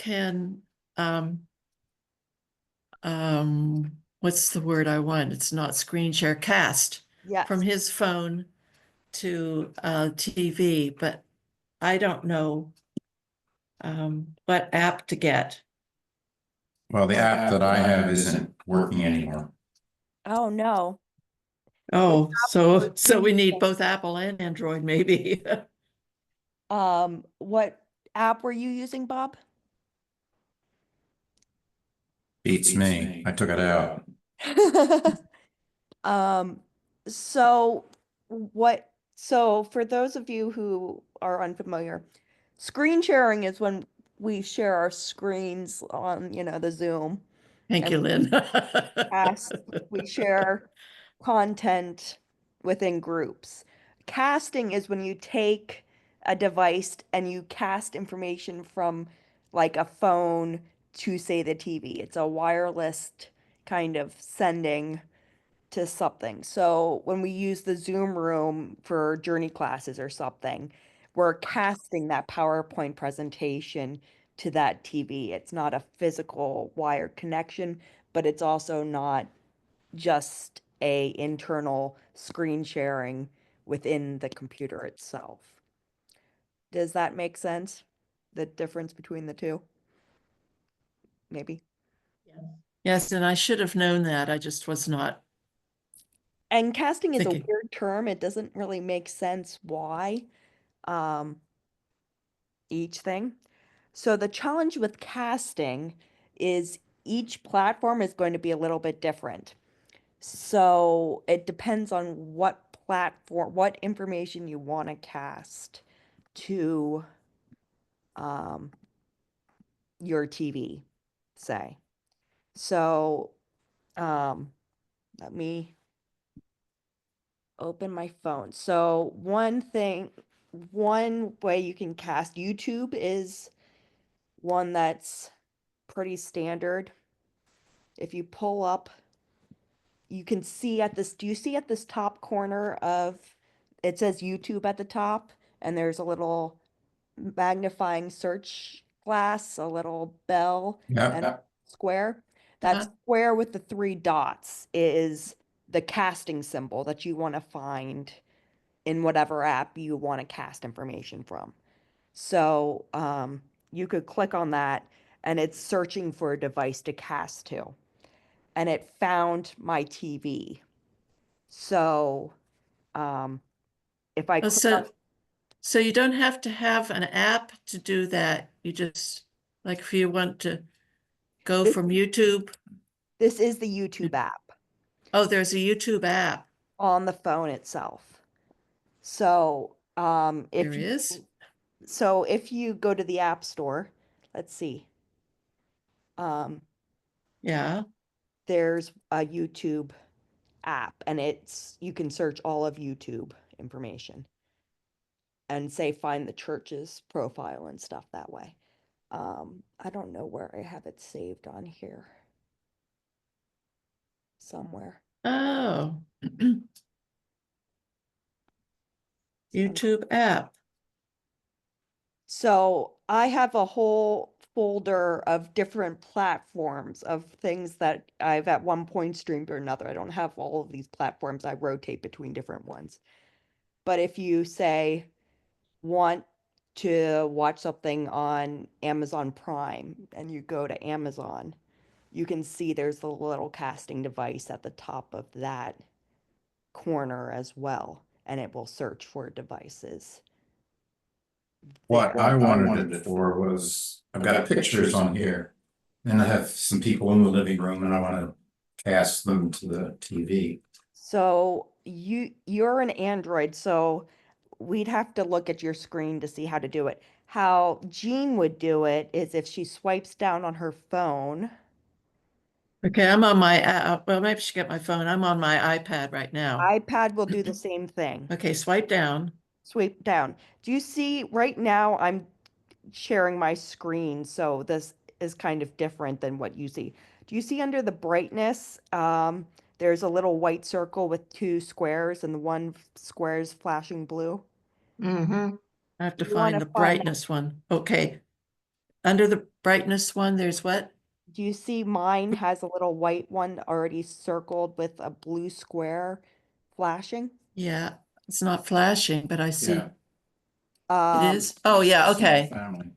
can, what's the word I want? It's not screen share, cast Yes. from his phone to TV, but I don't know what app to get. Well, the app that I have isn't working anymore. Oh, no. Oh, so we need both Apple and Android, maybe. What app were you using, Bob? Beats me. I took it out. So for those of you who are unfamiliar, screen sharing is when we share our screens on, the Zoom. Thank you, Lynn. We share content within groups. Casting is when you take a device and you cast information from like a phone to, say, the TV. It's a wireless kind of sending to something. So when we use the Zoom room for journey classes or something, we're casting that PowerPoint presentation to that TV. It's not a physical wired connection, but it's also not just a internal screen sharing within the computer itself. Does that make sense? The difference between the two? Maybe. Yes, and I should have known that. I just was not. And casting is a Thinking. weird term. It doesn't really make sense why each thing. So the challenge with casting is each platform is going to be a little bit different. So it depends on what platform, what information you want to cast to your TV, say. So let me open my phone. So one way you can cast YouTube is one that's pretty standard. If you pull up, you can see do you see at this top corner it says YouTube at the top, and there's a little magnifying search glass, a little bell, and a square. That square with the 3 dots is the casting symbol that you want to find in whatever app you want to cast information from. So you could click on that, and it's searching for a device to cast to. And it found my TV. So if I click on, So you don't have to have an app to do that. You just, like, if you want to go from YouTube. This is the YouTube app. Oh, there's a YouTube app. On the phone itself. So if you go to the App Store, let's see. Yeah. There's a YouTube app, and you can search all of YouTube information and say find the church's profile and stuff that way. I don't know where I have it saved on here. Somewhere. Oh. YouTube app. So I have a whole folder of different platforms of things that I've at one point streamed or another. I don't have all of these platforms. I rotate between different ones. But if you say want to watch something on Amazon Prime and you go to Amazon, you can see there's a little casting device at the top of that corner as well, and it will search for devices. What I wanted it for was, I've got pictures on here, and I have some people in the living room, and I want to cast them to the TV. So you're an Android, so we'd have to look at your screen to see how to do it. How Jean would do it is if she swipes down on her phone. Okay, I'm on my, well, maybe I should get my phone. I'm on my iPad right now. iPad will do the same thing. Okay, swipe down. Swipe down. Do you see right now I'm sharing my screen, so this is kind of different than what you see. Do you see under the brightness, there's a little white circle with 2 squares, and the one square is flashing blue? I have to find the brightness one. Okay. Under the brightness one, there's what? Do you see mine has a little white one already circled with a blue square flashing? Yeah, it's not flashing, but I see Yeah. it Um, is. Oh, yeah, Small okay. Family.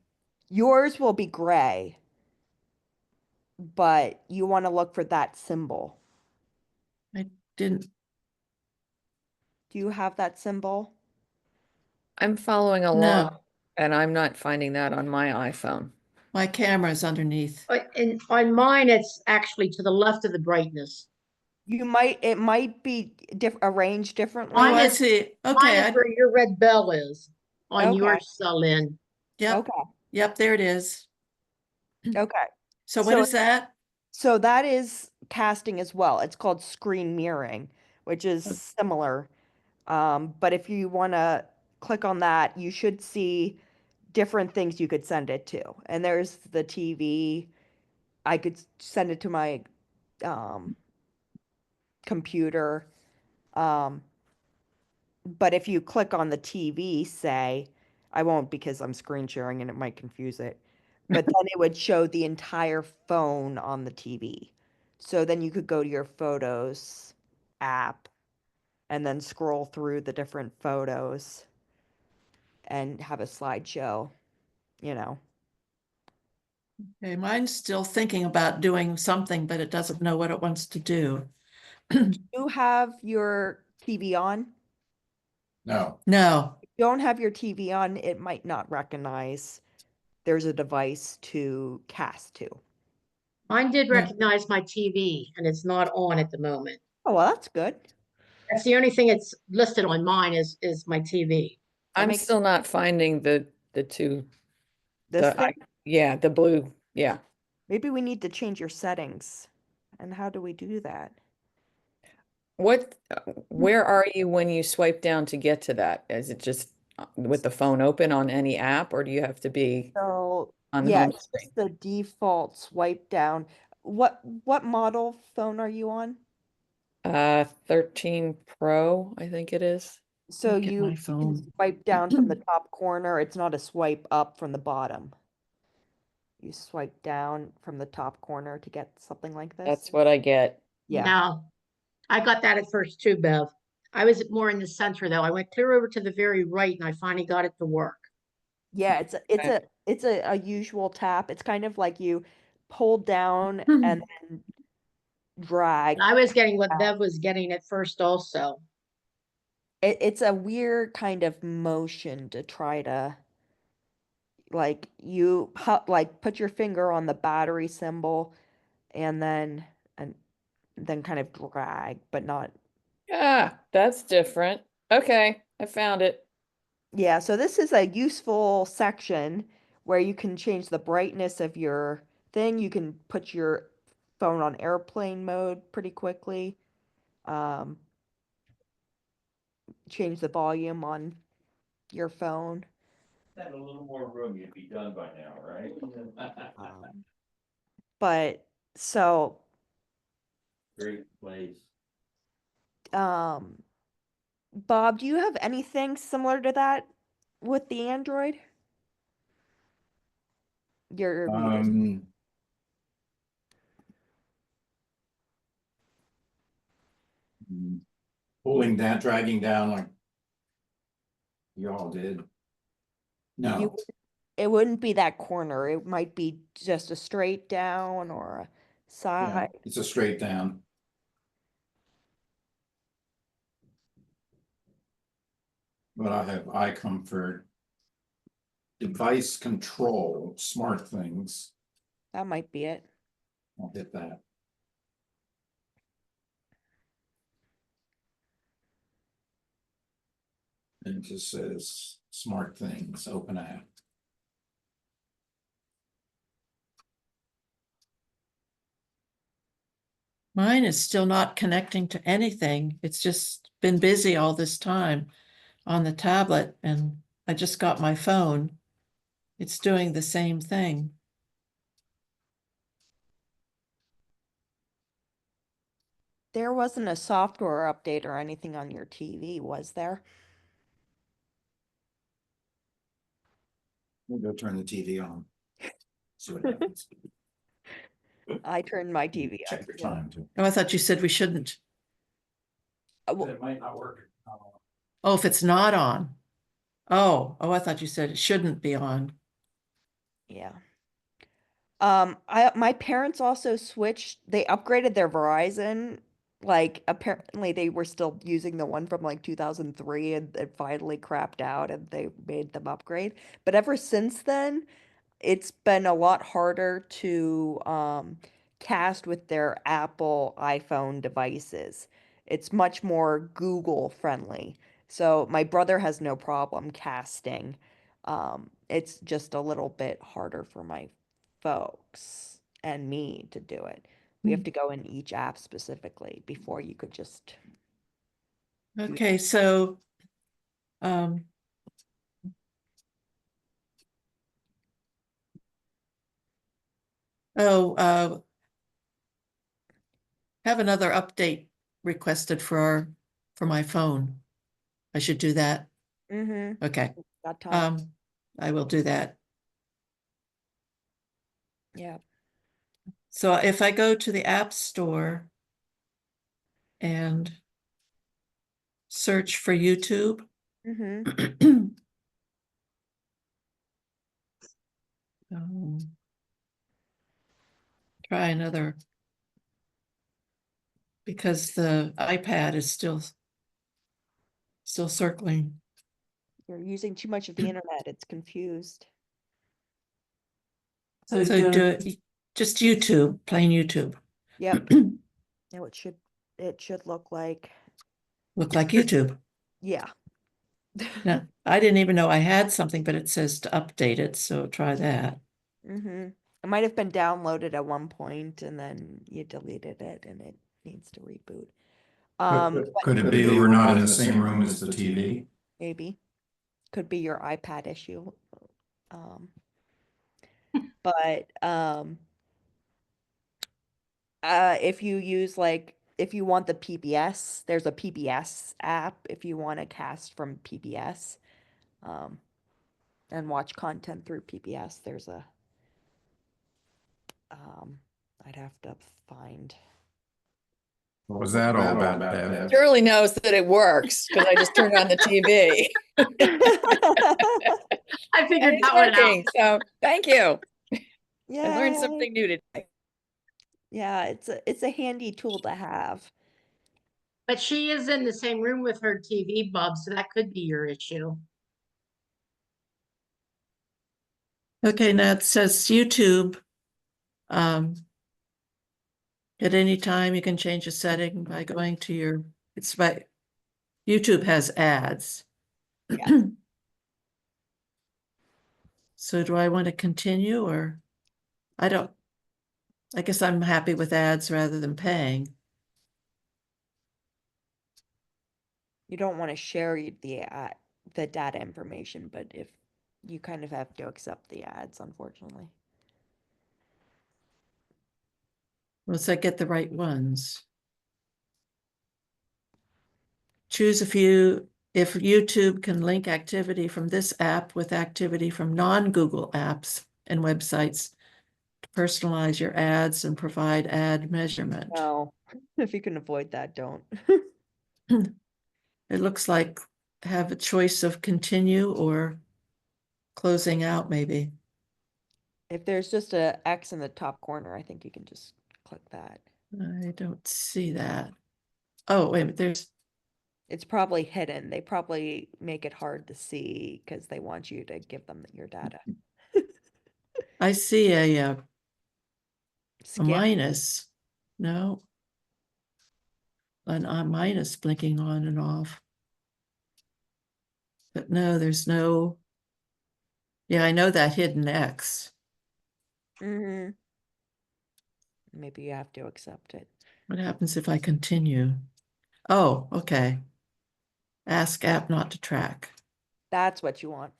yours will be gray, but you want to look for that symbol. I didn't, Do you have that symbol? I'm following along no, and I'm not finding that on my iPhone. my camera's underneath. And on mine, it's actually to the left of the brightness. It might be arranged differently. Oh, Mine I is- see. Mine Okay, is where your red bell is on your Okay. cell in. yep, Okay, yep, there it is. okay. So what So- is that? So that is casting as well. It's called screen mirroring, which is similar. But if you want to click on that, you should see different things you could send it to. And there's the TV. I could send it to my computer. But if you click on the TV, say, I won't because I'm screen sharing and it might confuse it. But then it would show the entire phone on the TV. So then you could go to your Photos app and then scroll through the different photos and have a slideshow, you know. Okay, mine's still thinking about doing something, but it doesn't know what it wants to do. You have your TV on. No, No, If you don't have your TV on, it might not recognize there's a device to cast to. Mine did Yeah. recognize my TV and it's not on at the moment. Oh, well, that's good. That's the only thing it's listed on mine is my TV. That I'm makes- still not finding the two, This the, thing, yeah, the blue, yeah. maybe we need to change your settings. And how do we do that? What, where are you when you swipe down to get to that? Is it just with the phone open on any app or do you have to be So, on the yeah, home it's screen? just the default swipe down. What model phone are you on? 13 Pro, I think it is. So Look at you my can phone. swipe down from the top corner. It's not a swipe up from the bottom. You swipe down from the top corner to get something like this. That's what I get. Yeah. Now, I got that at first too, Bev. I was more in the center though. I went clear over to the very right and I finally got it to work. Yeah, it's a usual tap. It's kind of like you pull down Hmm. and then drag. And I was getting what Bev was getting at first also. It's a weird kind of motion to try to like like put your finger on the battery symbol and then kind of drag, but not. Yeah, that's different. Okay, I found it. Yeah, so this is a useful section where you can change the brightness of your thing. You can put your phone on airplane mode pretty quickly. Change the volume on your phone. Had a little more room, you'd be done by now, right? But so Great place. Bob, do you have anything similar to that with the Android? Your pulling that, dragging down like y'all did. No, it wouldn't be that corner. It might be just a straight down or a yeah, side. it's a straight down. But I have iComfort. Device control, smart things. That might be it. I'll hit that. And it just says smart things, open app. Mine is still not connecting to anything. It's just been busy all this time on the tablet and I just got my phone. It's doing the same thing. There wasn't a software update or anything on your TV, was there? We'll go turn the TV on. See what happens. I turned my TV on. Check your too. time too. Oh, I thought you said we shouldn't. Well, It might not work. Oh, if it's not on. Oh, I thought you said it shouldn't be on. yeah. My parents also switched. They upgraded their Verizon. Like apparently they were still using the one from like 2003 and it finally crapped out and they made them upgrade. But ever since then, it's been a lot harder to cast with their Apple iPhone devices. It's much more Google friendly. So my brother has no problem casting. It's just a little bit harder for my folks and me to do it. We have Mm. to go in each app specifically before you could just Okay, so um oh, have another update requested for my phone. I should do that. mm-hmm, Okay. got time. I will do that. Yeah. So if I go to the App Store and search for YouTube, Mm-hmm. um, try another, because the iPad is still circling. You're using too much of the internet. It's confused. So do it, just YouTube, plain YouTube. Yep. Now it should look like Look like YouTube. yeah. Now, I didn't even know I had something, but it says to update it, so try that. Mm-hmm. It might have been downloaded at one point and then you deleted it and it needs to reboot. But Could it be we're not in the same room as the TV? maybe could be your iPad issue. Um, but if you use like if you want the PBS, there's a PBS app if you want to cast from PBS and watch content through PBS. There's a I'd have to find. What was that all about, Bev? Shirley knows that it works because I just turned on the TV. I And figured it's that one out. working. So thank you. Yeah. I learned something new today. Yeah, it's a handy tool to have. But she is in the same room with her TV, Bob, so that could be your issue. Okay, now it says YouTube. At any time you can change a setting by going to your, it's by, YouTube has ads. Yeah. So do I want to continue or I guess I'm happy with ads rather than paying. You don't want to share the data information, but if you kind of have to accept the ads, unfortunately. Let's get the right ones. Choose a few, if YouTube can link activity from this app with activity from non-Google apps and websites to personalize your ads and provide ad measurement. No, if you can avoid that, don't. It looks like have a choice of continue or closing out maybe. If there's just a X in the top corner, I think you can just click that. I don't see that. Oh, wait a minute, It's probably hidden. They probably make it hard to see because they want you to give them your data. I see a Skip. minus. No. An minus blinking on and off. But no, there's no. Yeah, I know that hidden X. Mm-hmm. Maybe you have to accept it. What happens if I continue? Oh, okay. Ask app not to track. That's what you want.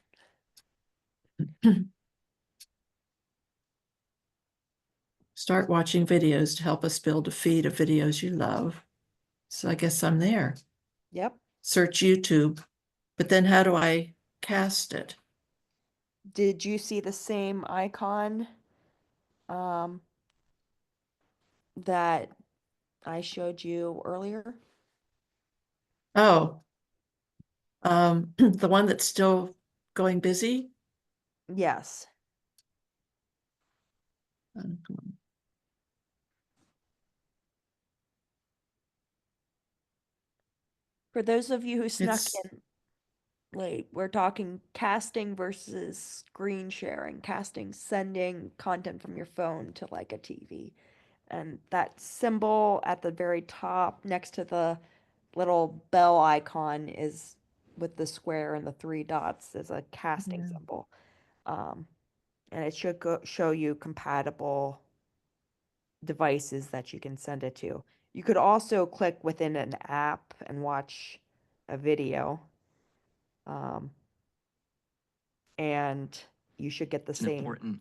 Start watching videos to help us build a feed of videos you love. So I guess I'm there. Yep. Search YouTube, but then how do I cast it? Did you see the same icon um, that I showed you earlier. Oh. The one that's still going busy? Yes. For those of you who snuck It's, in late, we're talking casting versus screen sharing. Casting, sending content from your phone to like a TV. And that symbol at the very top next to the little bell icon is with the square and the three dots is a casting Yeah. symbol. And it should show you compatible devices that you can send it to. You could also click within an app and watch a video. And you should get the It's an same. important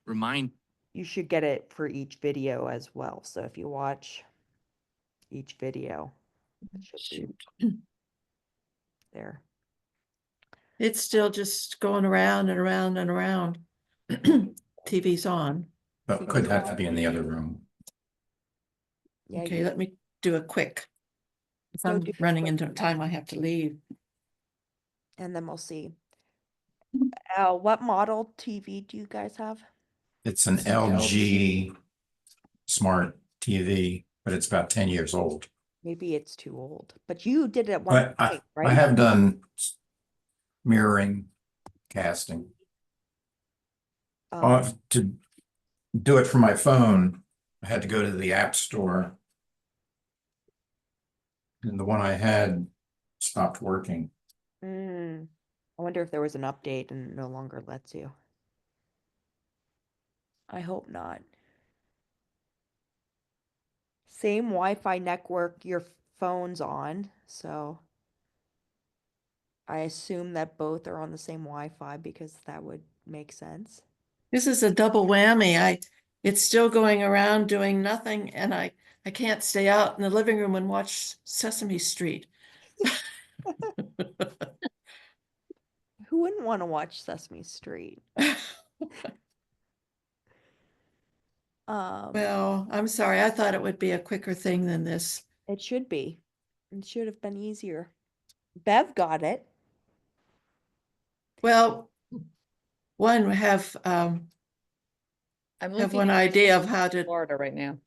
remind. You should get it for each video as well. So if you watch each video, it should be there. it's still just going around and around and around. TV's on. But could have to be in the other room. Yeah, Okay, you let me do a quick. If Go I'm do a running quick into time, I have to leave. and then we'll see. What model TV do you guys have? It's an LG smart TV, but it's about 10 years old. Maybe it's too old, but you did it at one But point, I right? have done mirroring casting. To do it from my phone, I had to go to the App Store. And the one I had stopped working. I wonder if there was an update and it no longer lets you. I hope not. Same Wi-Fi network your phone's on, so I assume that both are on the same Wi-Fi because that would make sense. This is a double whammy. It's still going around doing nothing, and I can't stay out in the living room and watch Sesame Street. Who wouldn't want to watch Sesame Street? Well, I'm sorry. I thought it would be a quicker thing than this. It should be. It should have been easier. Bev got it. Well, one have I'm looking one at idea of how Florida right now.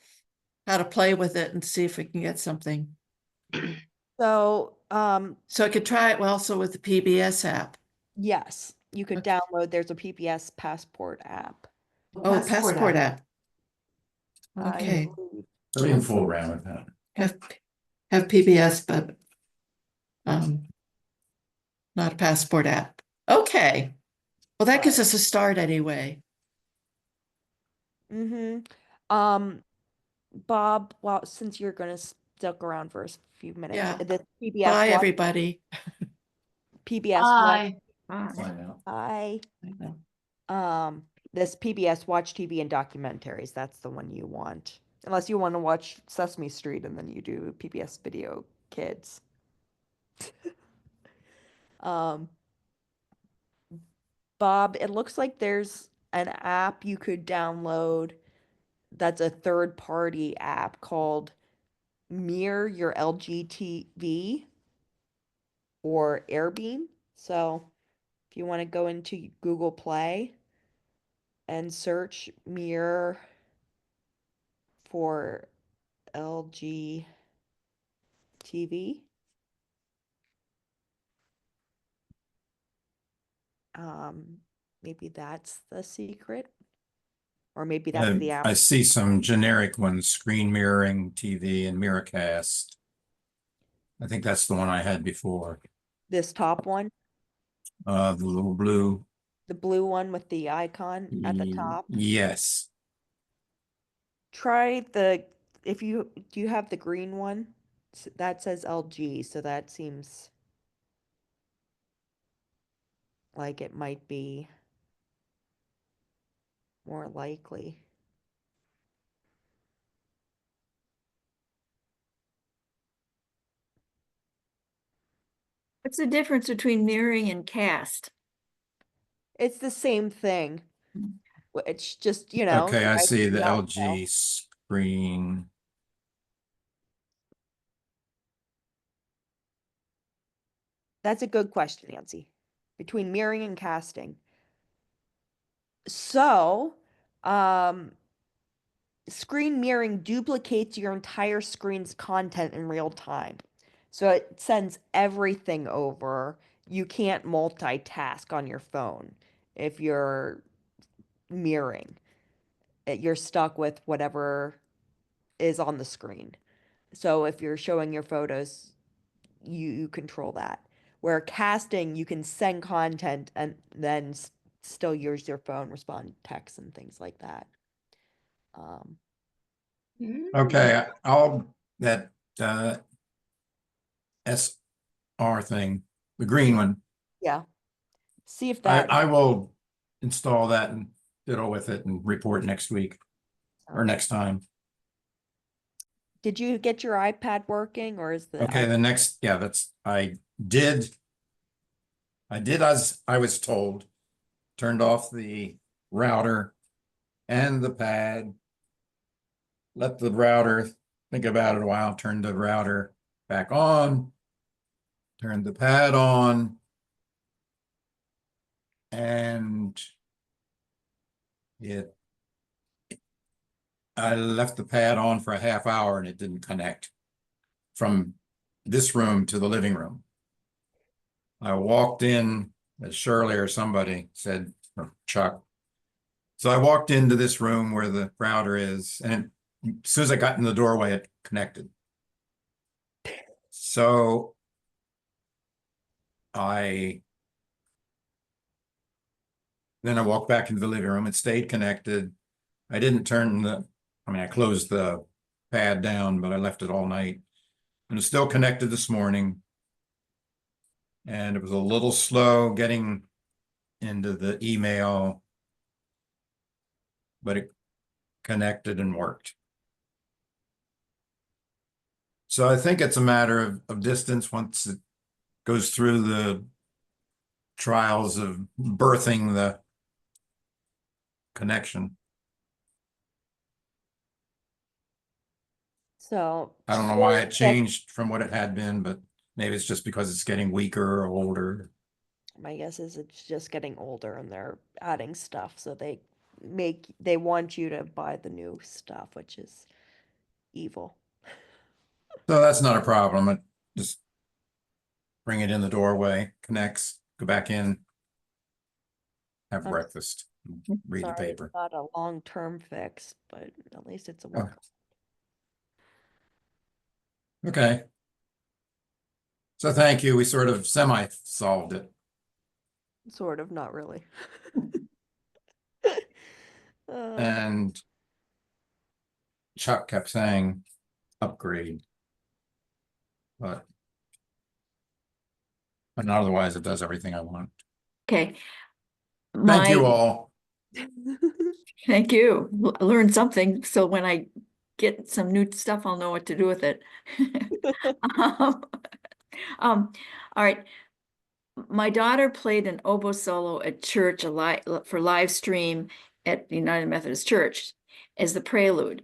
to play with it and see if we can get something. So, So I could try it also with the PBS app. yes, you could Okay. download, there's a PBS Passport app. Oh, passport app. I Okay. believe. So we can fool around with that. Have PBS, but not a passport app. Okay. Well, that gives us a start anyway. Bob, well, since you're gonna stick around for a few minutes, Yeah. the PBS Bye, Watch, everybody. PBS Watch, Find out. hi. I know. This PBS Watch TV and documentaries, that's the one you want. Unless you want to watch Sesame Street and then you do PBS Video Kids. Bob, it looks like there's an app you could download that's a third-party app called Mirror Your LG TV or Airbeam. So if you want to go into Google Play and search Mirror for LG TV. Maybe that's the secret. Or maybe that's the app. I see some generic ones, screen mirroring TV and Miracast. I think that's the one I had before. This top one, The little blue. the blue one with the icon at the top. Yes. Try if you, do you have the green one? That says LG, so that seems like it might be more likely. What's the difference between mirroring and cast? It's the same thing. It's just, you know. Okay, I write see the it out now. LG screen. That's a good question, Nancy. Between mirroring and casting. So, um, screen mirroring duplicates your entire screen's content in real time. So it sends everything over. You can't multitask on your phone if you're mirroring. You're stuck with whatever is on the screen. So if you're showing your photos, you control that. Where casting, you can send content and then still use your phone, respond to texts and things like that. Okay, I'll, that, SR thing, the green one, Yeah. See if that I will install that and fiddle with it and report next week or next time. Did you get your iPad working or is the Okay, the next, yeah, that's, did. I did as I was told, turned off the router and the pad. Let the router think about it a while, turned the router back on. Turned the pad on. And I left the pad on for a half hour and it didn't connect from this room to the living room. I walked in, as Shirley or somebody said, or Chuck. So I walked into this room where the router is, and as soon as I got in the doorway, it connected. So then I walked back into the living room. It stayed connected. I didn't turn I closed the pad down, but I left it all night. And it's still connected this morning. And it was a little slow getting into the email, but it connected and worked. So I think it's a matter of distance once it goes through the trials of birthing the connection. so I don't know why it changed from what it had been, but maybe it's just because it's getting weaker or older. my guess is it's just getting older and they're adding stuff so they want you to buy the new stuff, which is evil. So that's not a problem. It just bring it in the doorway, connects, go back in, have I'm breakfast, read the Sorry, paper. it's not a long-term fix, but at least it's a Oh. work. Okay. So thank you. We sort of semi-solved it. Sort of, not really. Uh, And Chuck kept saying upgrade. But otherwise it does everything I want. Okay. Thank you all. Thank you. I learned something, so when I get some new stuff, I'll know what to do with it. Um, all right. My daughter played an oboe solo at church for live stream at the United Methodist Church as the prelude.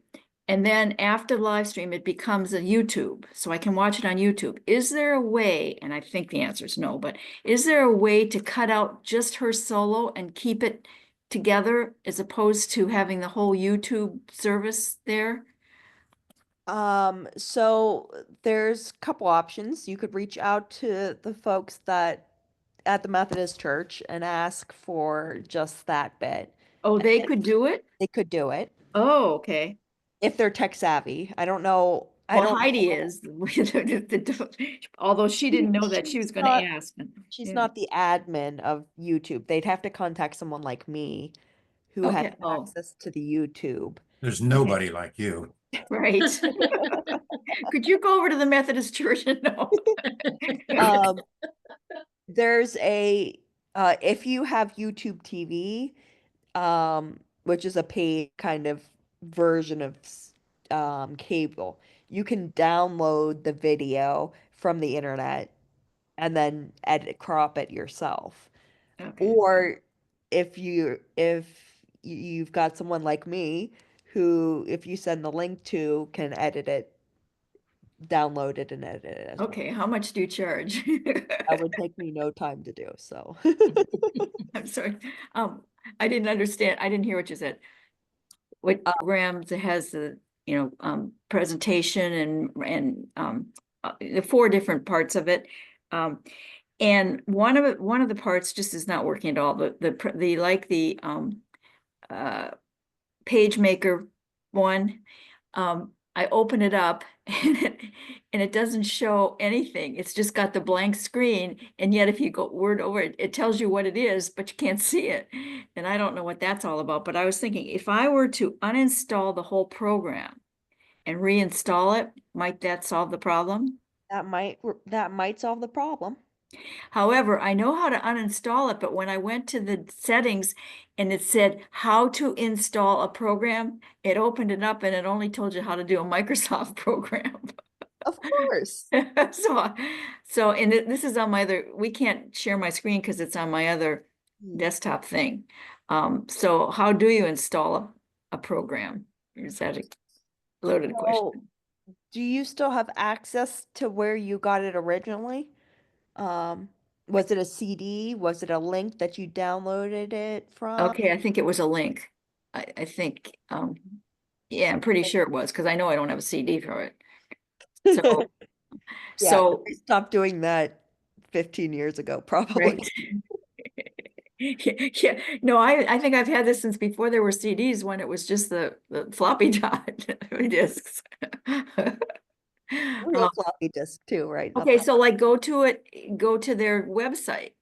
And then after the live stream, it becomes a YouTube, so I can watch it on YouTube. Is there a way, and I think the answer is no, but is there a way to cut out just her solo and keep it together as opposed to having the whole YouTube service there? So there's a couple options. You could reach out to the folks that at the Methodist Church and ask for just that bit. Oh, they could do it? They could do it Oh, okay. if they're tech savvy. I don't know. I Well, don't Heidi know. is, although she didn't know that she was going not- to ask. She's Yeah. not the admin of YouTube. They'd have to contact someone like me who has Okay. Oh. access to the YouTube. There's nobody like you. Right. Could you go over to the Methodist church and know? There's if you have YouTube TV, which is a paid kind of version of cable, you can download the video from the internet and then crop it yourself. Okay. Or if you've got someone like me who, if you send the link to, can edit it, download it and edit it as well. Okay, how much do you charge? That would take me no time to do, so. I'm sorry. I didn't understand. I didn't hear what you said. What programs it has the, presentation and the 4 different parts of it. And one of the parts just is not working at all. The page maker one, I open it up and it doesn't show anything. It's just got the blank screen. And yet if you go word over it, it tells you what it is, but you can't see it. And I don't know what that's all about, but I was thinking if I were to uninstall the whole program and reinstall it, might that solve the problem? That might solve the problem. However, I know how to uninstall it, but when I went to the settings and it said how to install a program, it opened it up and it only told you how to do a Microsoft program. Of course. This is on my other, we can't share my screen because it's on my other desktop thing. So how do you install a program? Is that a loaded So, question? do you still have access to where you got it originally? Was it a CD? Was it a link that you downloaded it from? Okay, I think it was a link. I think, yeah, I'm pretty sure it was because I know I don't have a CD for it. So, Yeah, so, I stopped doing that 15 years ago, probably. right. Yeah, no, I think I've had this since before there were CDs when it was just the floppy disks. Real floppy disk too, right? Not Okay, the- so like go to their website.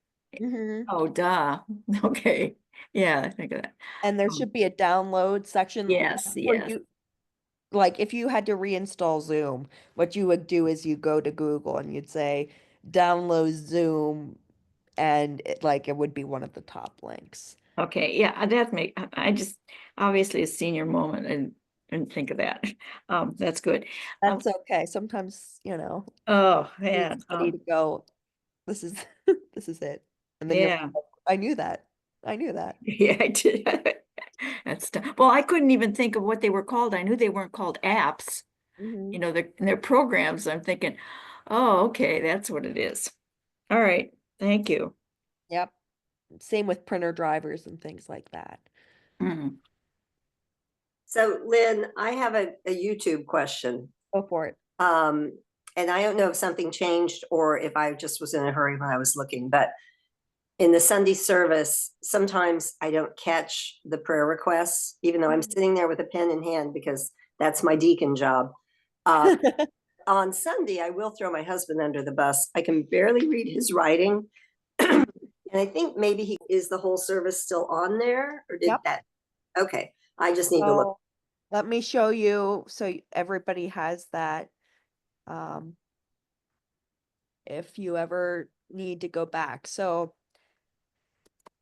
Mhm. Oh, duh. Okay, yeah, I think of that. And there Um, should be a download section. Yes, where yes. like if you had to reinstall Zoom, what you would do is you go to Google and you'd say download Zoom, and it would be one of the top links. Okay, yeah, I just obviously a senior moment and think of that. That's good. That's okay. Sometimes, Oh, you need yeah. somebody to go, this is this is it. And then Yeah. you're like, I knew that. I knew that. Yeah, I did. Well, I couldn't even think of what they were called. I knew they weren't called apps. Mhm. They're programs. I'm thinking, oh, okay, that's what it is. All right, thank you. Yep. Same with printer drivers and things like that. Mhm. So Lynn, I have a YouTube question. Go for it. And I don't know if something changed or if I just was in a hurry when I was looking, but in the Sunday service, sometimes I don't catch the prayer requests, even though I'm sitting there with a pen in hand because that's my deacon job. On Sunday, I will throw my husband under the bus. I can barely read his writing. And I think maybe is the whole service still on there or did Yep. that? Okay. I just need to look. So let me show you so everybody has that. If you ever need to go back. So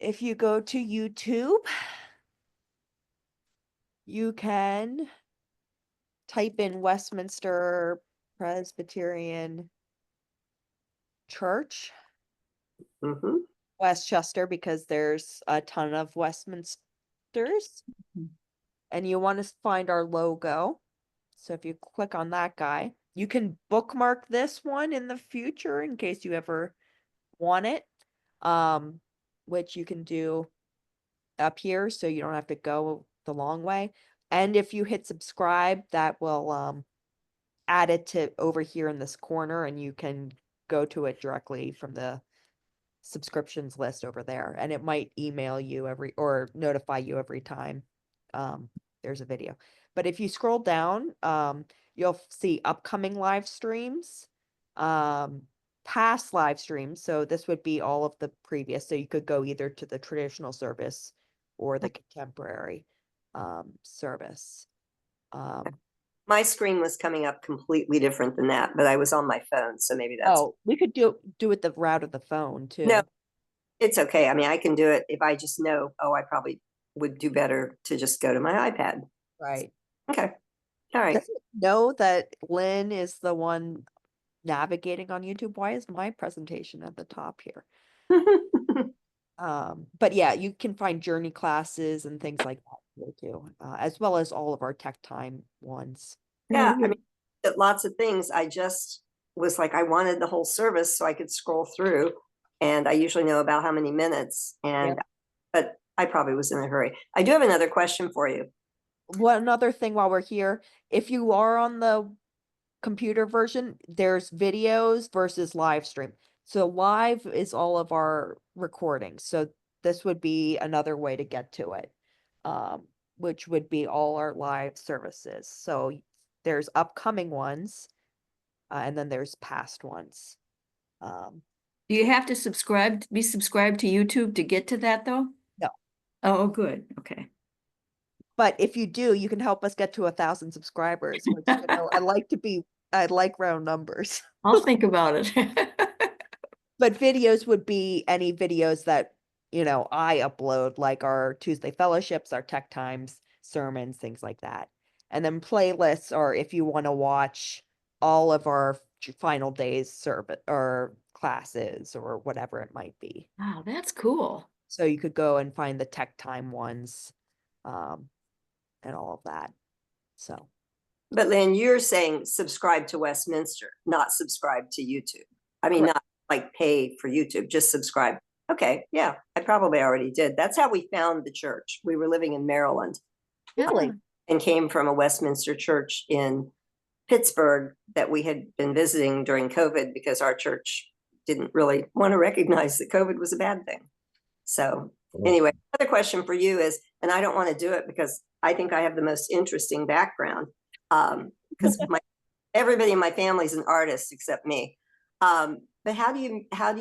if you go to YouTube, you can type in Westminster Presbyterian Church, Mhm. Westchester, because there's a ton of Westminsters. Mhm. And you want to find our logo. So if you click on that guy, you can bookmark this one in the future in case you ever want it, which you can do up here so you don't have to go the long way. And if you hit subscribe, that will add it to over here in this corner and you can go to it directly from the subscriptions list over there, and it might email you or notify you every time there's a video. But if you scroll down, you'll see upcoming live streams, past live streams. So this would be all of the previous. So you could go either to the traditional service or the contemporary service. My screen was coming up completely different than that, but I was on my phone, so maybe that's. Oh, we could do it the route of the phone too. No, it's okay. I mean, I can do it if I just know, I probably would do better to just go to my iPad. Right. Okay. All right. Doesn't it know that Lynn is the one navigating on YouTube? Why is my presentation at the top here? But yeah, you can find journey classes and things like that here too, as well as all of our tech time ones. Yeah, I mean, lots of things. I just was like, I wanted the whole service so I could scroll through. And I usually know about how many minutes and, but I probably was in a hurry. I do have another question for you. One other thing while we're here, if you are on the computer version, there's videos versus live stream. So live is all of our recordings. So this would be another way to get to it, which would be all our live services. So there's upcoming ones, and then there's past ones. Do you have to be subscribed to YouTube to get to that though? No. Oh, good. Okay. But if you do, you can help us get to 1,000 subscribers, which, you know, I like round numbers. I'll think about it. But videos would be any videos that, you know, I upload, like our Tuesday fellowships, our tech times, sermons, things like that. And then playlists are if you want to watch all of our final days service or classes or whatever it might be. Wow, that's cool. So you could go and find the tech time ones, and all of that. So But Lynn, you're saying subscribe to Westminster, not subscribe to YouTube. I mean, Correct. not like pay for YouTube, just subscribe. Okay, yeah, I probably already did. That's how we found the church. We were living in Maryland really, and came from a Westminster church in Pittsburgh that we had been visiting during COVID because our church didn't really want to recognize that COVID was a bad thing. So anyway, another question for you is, and I don't want to do it because I think I have the most interesting background, because everybody in my family is an artist except me. But how do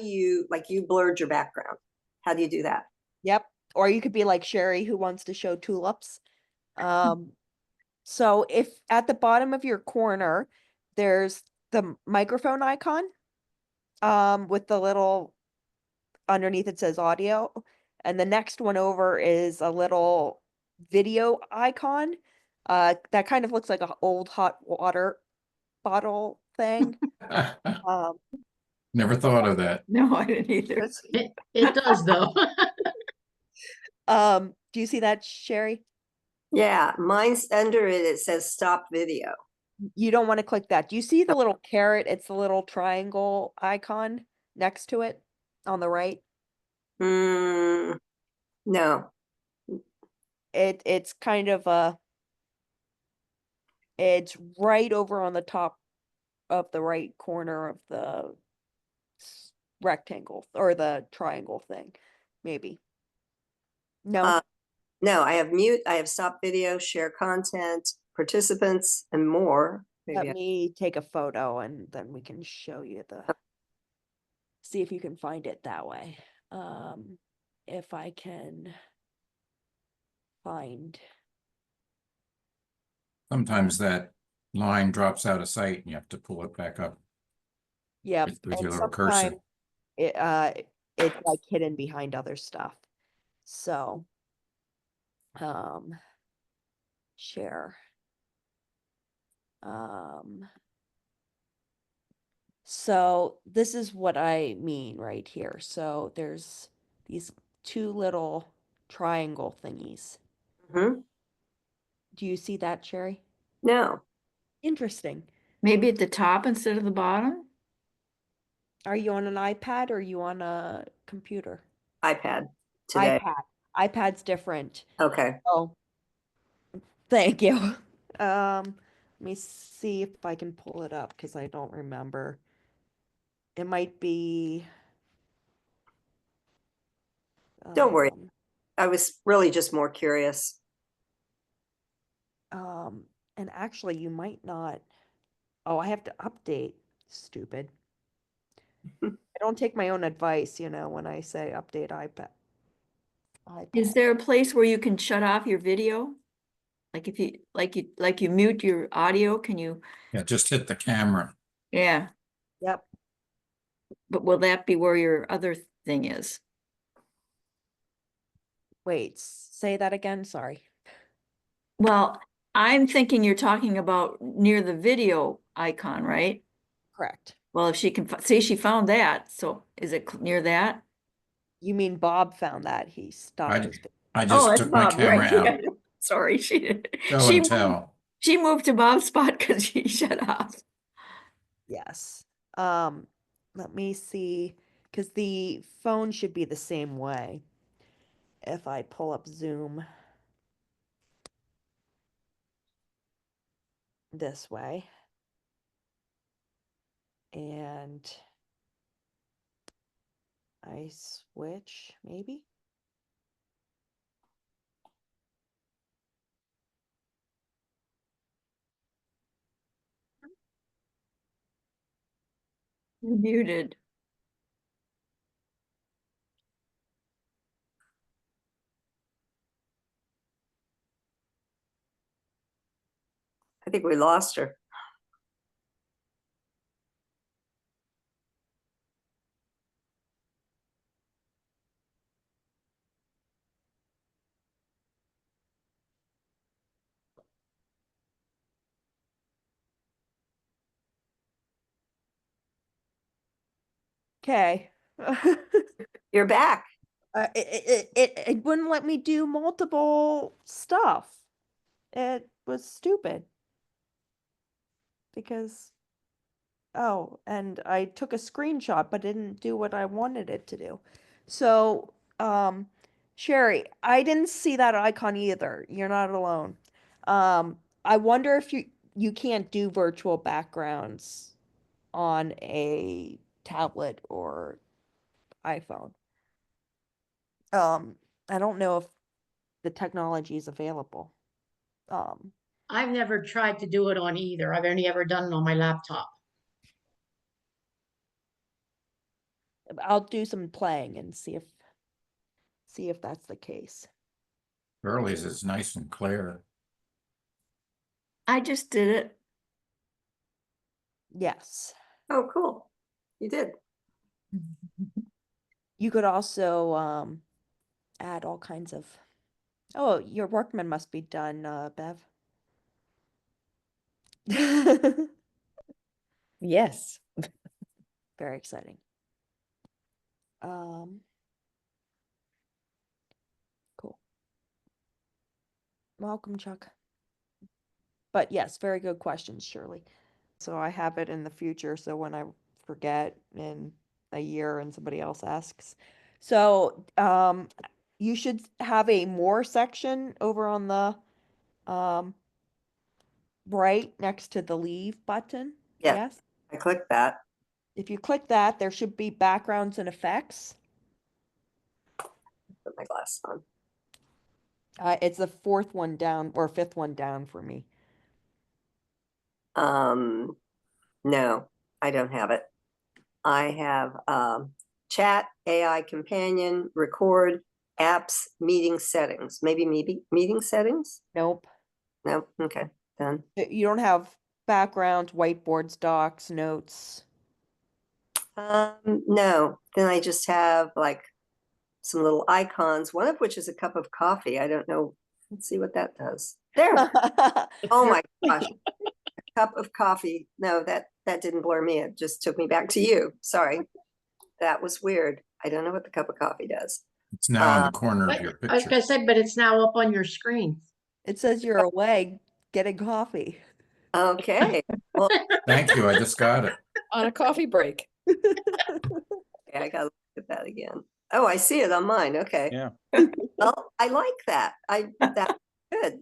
you, like, you blurred your background? How do you do that? yep. Or you could be like Sherry who wants to show tulips. So if at the bottom of your corner, there's the microphone icon, with the little underneath it says audio, and the next one over is a little video icon, that kind of looks like an old hot water bottle thing. Never thought of that. No, I didn't either. It does though. Do you see that, Sherry? Yeah, mine's under it. It says stop video. You don't want to click that. Do you see the little carrot? It's the little triangle icon next to it on the right. No. It's kind of it's right over on the top of the right corner of the rectangle or the triangle thing, maybe. No, Uh, No, I have mute, I have stop video, share content, participants, and more. let Maybe me take a photo and then we can show you see if you can find it that way. If I can find, Sometimes that line drops out of sight and you have to pull it back up yeah, with your and little cursor. sometimes it's like hidden behind other stuff. So, share. So this is what I mean right here. So there's these two little triangle thingies. Mhm. Do you see that, Sherry? No, Interesting. Maybe at the top instead of the bottom? Are you on an iPad or are you on a computer? iPad today. iPad's different. Okay, Oh, thank you. Let me see if I can pull it up because I don't remember. It might be. Don't worry. I was really just more curious. And actually, you might not. Oh, I have to update. Stupid. I don't take my own advice, you know, when I say update iPad. Is there a place where you can shut off your video? Like if you mute your audio, can you? Yeah, just hit the camera. Yeah, Yep. but will that be where your other thing is? Wait, say that again. Sorry. Well, I'm thinking you're talking about near the video icon, right? Correct. Well, if she can see, she found that. So is it near that? You mean Bob found that he stopped his. I Oh, just that's took my Bob, right, camera yeah. out. Sorry, Show she and moved, tell. she moved to Bob's spot because she shut off. Yes. Let me see, because the phone should be the same way. If I pull up Zoom this way. And I switch, maybe? You're muted. I think we lost her. Okay. You're back. It wouldn't let me do multiple stuff. It was stupid. Because, oh, and I took a screenshot, but didn't do what I wanted it to do. So, Sherry, I didn't see that icon either. You're not alone. I wonder if you can't do virtual backgrounds on a tablet or iPhone. I don't know if the technology is available. I've never tried to do it on either. I've only ever done it on my laptop. I'll do some playing and see if that's the case. Burley's is nice and clear. I just did it. Yes. Oh, cool. You did. You could also add all kinds of. Oh, your workman must be done, Bev. Yes. Very exciting. Cool. Welcome, Chuck. But yes, very good questions, Shirley. So I have it in the future, so when I forget in a year and somebody else asks. So you should have a more section over on the right next to the leave button. Yeah. Yes. I clicked that. If you click that, there should be backgrounds and effects. Put my glasses on. It's the fourth one down or fifth one down for me. No, I don't have it. I have chat, AI companion, record, apps, meeting settings. Maybe meeting settings? Nope. No, okay, done. You don't have backgrounds, whiteboards, docs, notes. No, then I just have like some little icons, one of which is a cup of coffee. I don't know. Let's see what that does. There. Oh my gosh. A cup of coffee. No, that didn't blur me. It just took me back to you. Sorry. That was weird. I don't know what the cup of coffee does. It's now in the corner of But your I was picture. gonna say, but it's now up on your screen. It says you're away getting coffee. Okay. Well, Thank you. I just got it. On a coffee break. okay, I gotta look at that again. Oh, I see it on mine. Okay. Yeah. Well, I like that. That's good.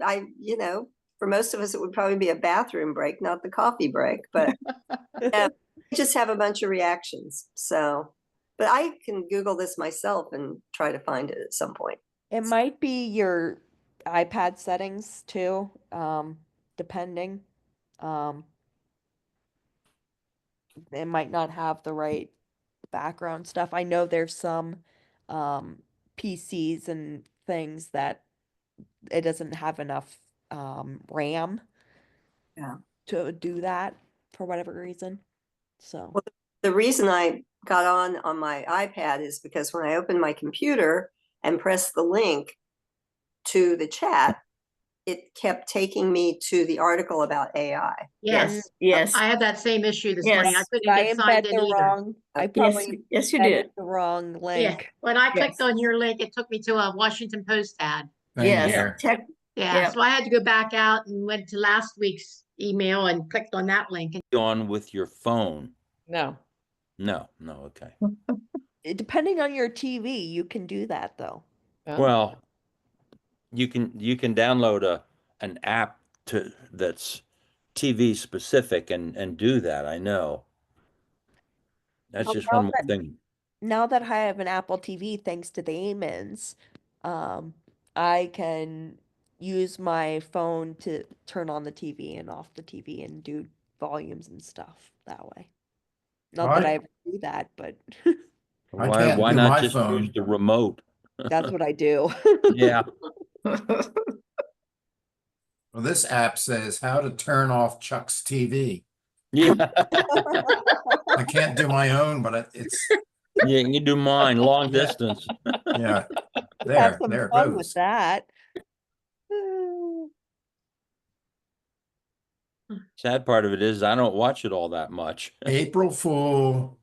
For most of us, it would probably be a bathroom break, not the coffee break, but I just have a bunch of reactions. So, but I can Google this myself and try to find it at some point. It might be your iPad settings too, depending. It might not have the right background stuff. I know there's some PCs and things that it doesn't have enough RAM Yeah. to do that for whatever reason. So Well, the reason I got on my iPad is because when I opened my computer and pressed the link to the chat, it kept taking me to the article about AI. Yes, Yes, I had that same issue this morning. I Yes. couldn't I get embed signed in the either. wrong, I yes, probably yes, you embedded did. the wrong Yeah, link. when I clicked Yes. on your link, it took me to a Washington Post ad. Same Yes, here. check, Yeah, Yeah. so I had to go back out and went to last week's email and clicked on that link. On with your phone. No. No, okay. Depending on your TV, you can do that though. Oh. Well, you can download an app that's TV specific and do that. I know. That's Well, just now one more that- thing. Now that I have an Apple TV, thanks to the Amens, I can use my phone to turn on the TV and off the TV and do volumes and stuff that way. Not that I- I ever do that, but I can't Why do not my just phone. use the remote? that's what I do. Yeah. Well, this app says how to turn off Chuck's TV. Yeah. I can't do my own, but it's, Yeah, you can do mine long distance. yeah. Have There, some there it fun with goes. that. Sad part of it is I don't watch it all that much. April Fool.